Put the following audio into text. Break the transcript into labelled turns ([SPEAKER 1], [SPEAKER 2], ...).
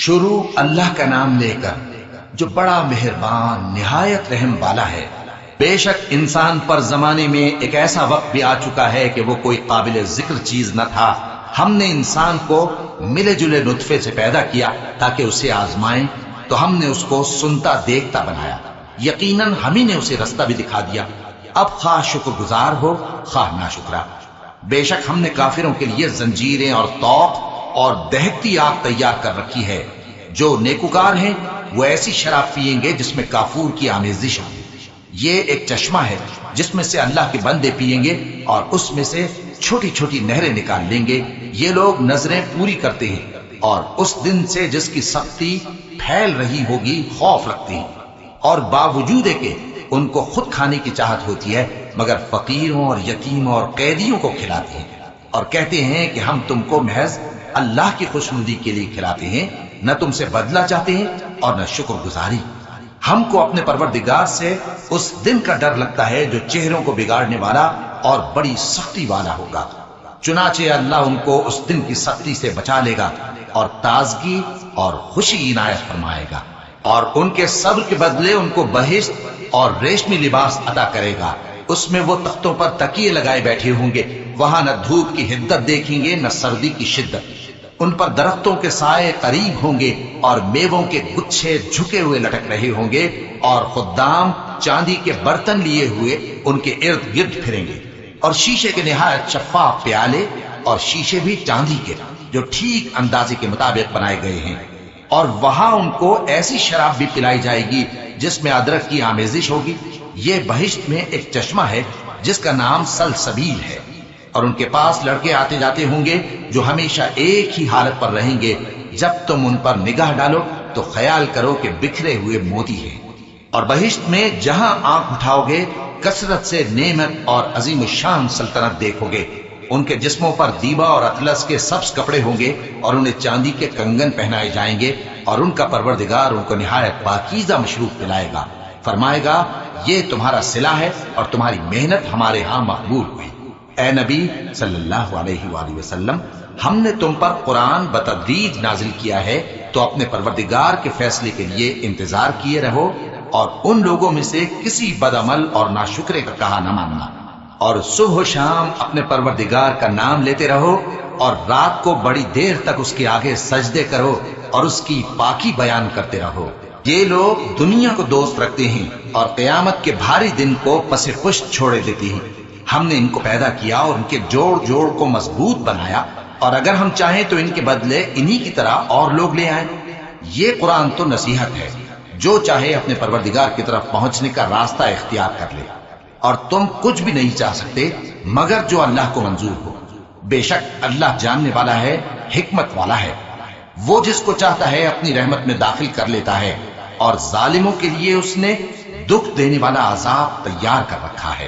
[SPEAKER 1] شروع اللہ کا نام لے کر جو بڑا مہربان نہایت رحم والا ہے۔ بے شک انسان پر زمانے میں ایک ایسا وقت بھی آ چکا ہے کہ وہ کوئی قابل ذکر چیز نہ تھا۔ ہم نے انسان کو ملے جلے نطفے سے پیدا کیا تاکہ اسے آزمائیں، تو ہم نے اس کو سنتا دیکھتا بنایا، یقیناً ہم ہی نے اسے رستہ بھی دکھا دیا۔ اب خواہ شکر گزار ہو خواہ ناشکرا۔ بے شک ہم نے کافروں کے لیے زنجیریں اور طوق اور دہکتی آگ تیار کر رکھی ہے۔ جو نیکوکار ہیں وہ ایسی شراب پیئیں گے جس میں کافور کی آمیزش ہو۔ یہ ایک چشمہ ہے جس میں سے اللہ کے بندے پیئیں گے اور اس میں سے چھوٹی چھوٹی نہریں نکال لیں گے۔ یہ لوگ نظریں پوری کرتے ہیں اور اس دن سے جس کی سختی پھیل رہی ہوگی خوف رکھتے ہیں، اور باوجود کہ ان کو خود کھانے کی چاہت ہوتی ہے مگر فقیروں اور یتیموں اور قیدیوں کو کھلاتے ہیں، اور کہتے ہیں کہ ہم تم کو محض اللہ کی خوشنودی کے لیے کھلاتے ہیں، نہ تم سے بدلہ چاہتے ہیں اور نہ شکر گزاری۔ ہم کو اپنے پروردگار سے اس دن کا ڈر لگتا ہے جو چہروں کو بگاڑنے والا اور بڑی سختی والا ہوگا۔ چنانچہ اللہ ان کو اس دن کی سختی سے بچا لے گا اور تازگی اور خوشی عنایت فرمائے گا، اور ان کے صبر کے بدلے ان کو بہشت اور ریشمی لباس عطا کرے گا۔ اس میں وہ تختوں پر تکیے لگائے بیٹھے ہوں گے، وہاں نہ دھوپ کی حدت دیکھیں گے نہ سردی کی شدت۔ ان پر درختوں کے سائے قریب ہوں گے اور میووں کے گچھے جھکے ہوئے لٹک رہے ہوں گے، اور خدام چاندی کے برتن لیے ہوئے ان کے ارد گرد پھریں گے، اور شیشے کے نہایت شفاف پیالے، اور شیشے بھی چاندی کے جو ٹھیک اندازے کے مطابق بنائے گئے ہیں۔ اور وہاں ان کو ایسی شراب بھی پلائی جائے گی جس میں ادرک کی آمیزش ہوگی۔ یہ بہشت میں ایک چشمہ ہے جس کا نام سلسبیل ہے، اور ان کے پاس لڑکے آتے جاتے ہوں گے جو ہمیشہ ایک ہی حالت پر رہیں گے۔ جب تم ان پر نگاہ ڈالو تو خیال کرو کہ بکھرے ہوئے موتی ہیں۔ اور بہشت میں جہاں آنکھ اٹھاؤ گے کثرت سے نعمت اور عظیم الشان سلطنت دیکھو گے۔ ان کے جسموں پر دیبا اور اطلس کے سبز کپڑے ہوں گے، اور انہیں چاندی کے کنگن پہنائے جائیں گے، اور ان کا پروردگار ان کو نہایت پاکیزہ مشروب پلائے گا، فرمائے گا یہ تمہارا صلہ ہے اور تمہاری محنت ہمارے ہاں مقبول ہوئی۔ اے نبی صلی اللہ علیہ وآلہ وسلم، ہم نے تم پر قرآن بتدریج نازل کیا ہے، تو اپنے پروردگار کے فیصلے کے لیے انتظار کیے رہو، اور ان لوگوں میں سے کسی بد عمل اور ناشکرے کا کہا نہ ماننا، اور صبح و شام اپنے پروردگار کا نام لیتے رہو، اور رات کو بڑی دیر تک اس کے آگے سجدے کرو اور اس کی پاکی بیان کرتے رہو۔ یہ لوگ دنیا کو دوست رکھتے ہیں اور قیامت کے بھاری دن کو پس پشت چھوڑے دیتے ہیں۔ ہم نے ان کو پیدا کیا اور ان کے جوڑ جوڑ کو مضبوط بنایا، اور اگر ہم چاہیں تو ان کے بدلے انہی کی طرح اور لوگ لے آئیں۔ یہ قرآن تو نصیحت ہے، جو چاہے اپنے پروردگار کی طرف پہنچنے کا راستہ اختیار کر لے، اور تم کچھ بھی نہیں چاہ سکتے مگر جو اللہ کو منظور ہو۔ بے شک اللہ جاننے والا ہے، حکمت والا ہے۔ وہ جس کو چاہتا ہے اپنی رحمت میں داخل کر لیتا ہے، اور ظالموں کے لیے اس نے دکھ دینے والا عذاب تیار کر رکھا ہے۔